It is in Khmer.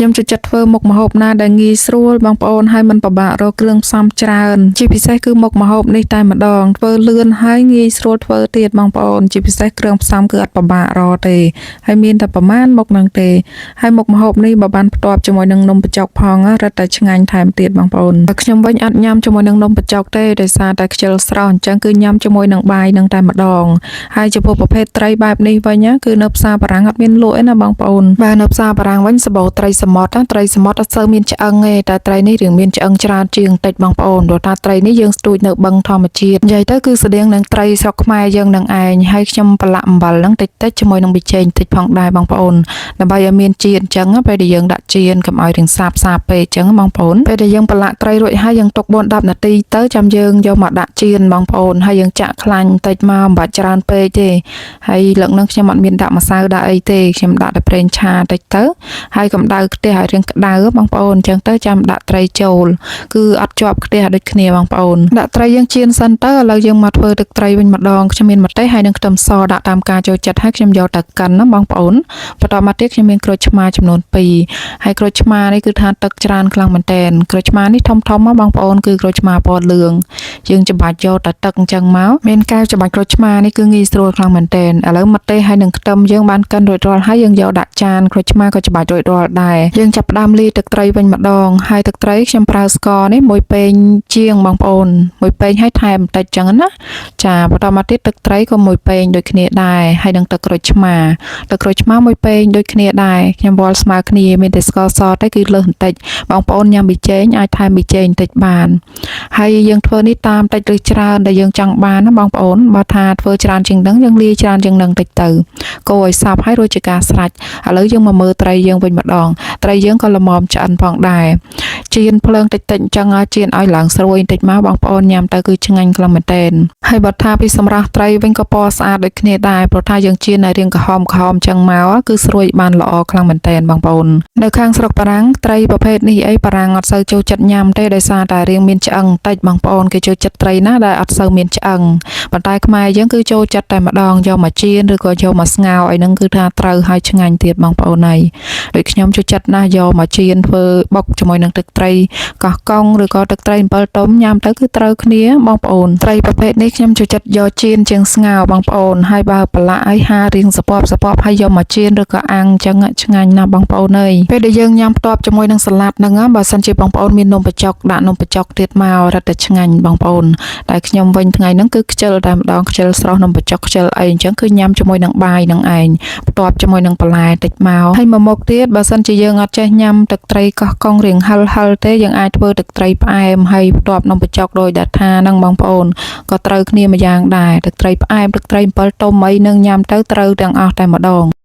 ខ្ញុំចូលចិត្តធ្វើមុខម្ហូបណាដែលងាយស្រួលបងប្អូនហើយមិនពិបាករកគ្រឿងផ្សំច្រើនជាពិសេសគឺមុខម្ហូបនេះតែម្ដងធ្វើលឿនហើយងាយស្រួលធ្វើទៀតបងប្អូនជាពិសេសគ្រឿងផ្សំគឺអត់ពិបាករកទេហើយមានតែប្រមាណមុខហ្នឹងទេហើយមុខម្ហូបនេះបើបានផ្ទាប់ជាមួយនឹងនំបញ្ចុកផងរឹតតែឆ្ងាញ់ថែមទៀតបងប្អូនខ្ញុំវិញអត់ញ៉ាំជាមួយនឹងនំបញ្ចុកទេដោយសារតែខ្ជិលស្រស់អញ្ចឹងគឺញ៉ាំជាមួយនឹងបាយនឹងតែម្ដងហើយចំពោះប្រភេទត្រីបែបនេះវិញគឺនៅផ្សារបារាំងអត់មានលក់ទេណាបងប្អូនបាទនៅផ្សារបារាំងវិញសបោត្រីសមុទ្រត្រីសមុទ្រអត់សូវមានឆ្អឹងទេតែត្រីនេះរឿងមានឆ្អឹងច្រើនជាងតិចបងប្អូនព្រោះថាត្រីនេះយើងស្ទូចនៅបឹងធម្មជាតិនិយាយទៅគឺស្តៀងនឹងត្រីស្រុកខ្មែរយើងនឹងឯងហើយខ្ញុំប្រឡាក់អំបិលហ្នឹងតិចតិចជាមួយនឹងប៊ីចេងតិចផងដែរបងប្អូនដើម្បីឲ្យមានជាតិអញ្ចឹងពេលដែលយើងដាក់ចៀនកុំឲ្យរៀងសាបពេកអញ្ចឹងបងប្អូនពេលដែលយើងប្រឡាក់ត្រីរួចហើយយើងទុក 4-10 នាទីទៅចាំយើងយកមកដាក់ចៀនបងប្អូនហើយយើងចាក់ខ្លាញ់តិចមកមិនបាច់ច្រើនពេកទេហើយលើកហ្នឹងខ្ញុំអត់មានដាក់ម្សៅដាក់អីទេខ្ញុំដាក់តែប្រេងឆាតិចទៅហើយកម្ដៅខ្ទះឲ្យរៀងក្តៅបងប្អូនអញ្ចឹងទៅចាំដាក់ត្រីចូលគឺអត់ជាប់ខ្ទះដូចគ្នាបងប្អូនដាក់ត្រីយើងចៀនសិនទៅឥឡូវយើងមកធ្វើទឹកត្រីវិញម្ដងខ្ញុំមានម្ទេសហើយនឹងខ្ទឹមសដាក់តាមការចូលចិត្តហើយខ្ញុំយកទៅកិនណាបងប្អូនបន្តមកទៀតខ្ញុំមានក្រូចឆ្មាចំនួន2ហើយក្រូចឆ្មានេះគឺថាទឹកច្រើនខ្លាំងមែនតើក្រូចឆ្មានេះធំៗមកបងប្អូនគឺក្រូចឆ្មាពណ៌លឿងយើងច្បាច់យកតែទឹកអញ្ចឹងមកមានកែវច្បាច់ក្រូចឆ្មានេះគឺងាយស្រួលខ្លាំងមែនតើឥឡូវម្ទេសហើយនឹងខ្ទឹមយើងបានកិនរួចរាល់ហើយយើងយកដាក់ចានក្រូចឆ្មាក៏ច្បាច់រួចរាល់ដែរយើងចាប់ផ្ដើមលាយទឹកត្រីវិញម្ដងហើយទឹកត្រីខ្ញុំប្រើស្ករនេះមួយពែងជាងបងប្អូនមួយពែងហើយថែមបន្តិចចឹងណាចាបន្តមកទៀតទឹកត្រីក៏មួយពែងដូចគ្នាដែរហើយនឹងទឹកក្រូចឆ្មាមួយពែងដូចគ្នាដែរខ្ញុំវល់ស្មើគ្នាមានតែស្ករសតែគឺលើសបន្តិចបងប្អូនញ៉ាំប៊ីចេងអាចថែមប៊ីចេងបន្តិចបានហើយយើងធ្វើនេះតាមតិចឬច្រើនដែលយើងចង់បានណាបងប្អូនបើថាធ្វើច្រើនជាងហ្នឹងយើងលាយច្រើនជាងហ្នឹងតិចទៅកូរឲ្យសព្វហើយរួចជាការស្រេចឥឡូវយើងមកមើលត្រីយើងវិញម្ដងត្រីយើងក៏ល្មមឆ្អិនផងដែរចៀនភ្លើងតិចអញ្ចឹងចៀនឲ្យឡើងស្រួយបន្តិចមកបងប្អូនញ៉ាំទៅគឺឆ្ងាញ់ខ្លាំងមែនទែនហើយបើថាពីសម្រាប់ត្រីវិញក៏ពណ៌ស្អាតដូចគ្នាដែរព្រោះថាយើងចៀនឲ្យរាងក្រហមអញ្ចឹងមកគឺស្រួយបានល្អខ្លាំងមែនទែនបងប្អូននៅខាងស្រុកបារាំងត្រីប្រភេទនេះអីបារាំងអត់សូវចូលចិត្តញ៉ាំទេដោយសារតែរាងមានឆ្អឹងតិចបងប្អូនគេចូលចិត្តត្រីណាដែលអត់សូវមានឆ្អឹងប៉ុន្តែខ្មែរយើងគឺចូលចិត្តតែម្ដងយកមកចៀនឬក៏យកមកស្ងោរអីហ្នឹងគឺថាត្រូវហើយឆ្ងាញ់ទៀតបងប្អូនហើយដូចខ្ញុំចូលចិត្តណាស់យកមកចៀនធ្វើបុកជាមួយនឹងទឹកត្រីកោះកុងឬក៏ទឹកត្រីអំពិលទុំញ៉ាំទៅគឺត្រូវគ្នាបងប្អូនត្រីប្រភេទនេះខ្ញុំចូលចិត្តយកចៀនជាងស្ងោរបងប្អូនហើយបើប្រឡាក់ឲ្យហារៀងសពប់ហើយយកមកចៀនឬក៏អាំងអញ្ចឹងឆ្ងាញ់ណាស់បងប្អូនអើយពេលដែលយើងញ៉ាំផ្ទាប់ជាមួយនឹងសាឡាត់ហ្នឹងបើសិនជាបងប្អូនមាននំបញ្ចុកដាក់នំបញ្ចុកទៀតមករឹតតែឆ្ងាញ់បងប្អូនតែខ្ញុំវិញថ្ងៃហ្នឹងគឺខ្ជិលតែម្ដងខ្ជិលស្រស់នំបញ្ចុកខ្ជិលអីអញ្ចឹងគឺញ៉ាំជាមួយនឹងបាយនឹងឯងផ្ទាប់ជាមួយនឹងបន្លែតិចមកហើយមួយមុខទៀតបើសិនជាយើងអត់ចេះញ៉ាំទឹកត្រីកោះកុងរៀងហឹលទេយើងអាចធ្វើទឹកត្រីផ្អែមហើយផ្ទាប់នំបញ្ចុកដោយដែលថាហ្នឹងបងប្អូនក៏ត្រូវគ្នាមួយយ៉ាងដែរទឹកត្រីផ្អែមទឹកត្រីអំពិលទុំអីនឹងញ៉ាំទៅត្រូវទាំងអស់តែម្ដង